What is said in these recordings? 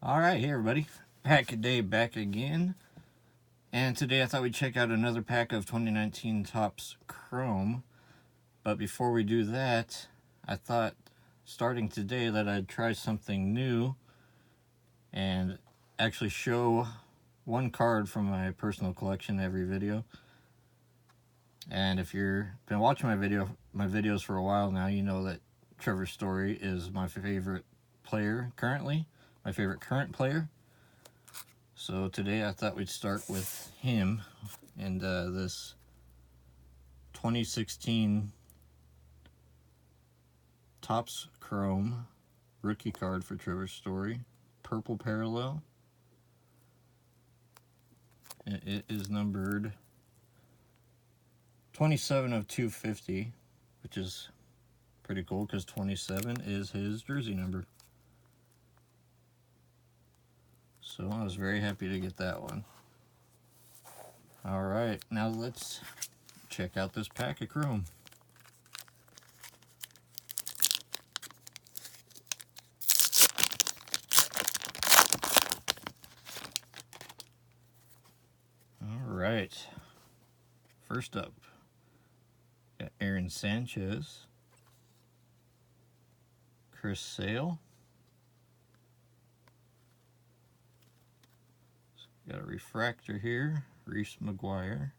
Alright, hey everybody. Pack a day back again. And today I thought we'd check out another pack of 2019 Topps Chrome. But before we do that, I thought starting today that I'd try something new and actually show one card from my personal collection every video. And if you've been watching my videos for a while now, you know that Trevor Story is my favorite player currently, my favorite current player. So today I thought we'd start with him and this 2016 Topps Chrome rookie card for Trevor Story, purple parallel. And it is numbered 27 of 250, which is pretty cool because 27 is his jersey number. So I was very happy to get that one. Alright, now let's check out this pack of Chrome. Alright, first up, got Aaron Sanchez, Chris Sale, got a refractor here, Reese McGuire,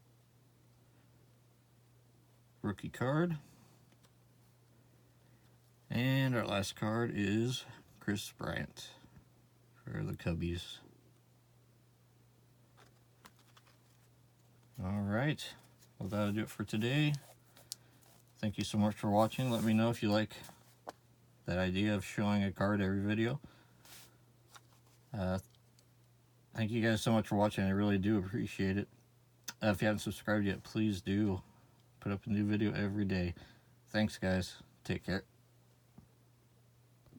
rookie card, and our last card is Kris Bryant for the Cubbies. Alright, well that'll do it for today. Thank you so much for watching. Let me know if you like that idea of showing a card every video. Thank you guys so much for watching. I really do appreciate it. If you haven't subscribed yet, please do. Put up a new video every day. Thanks guys. Take care.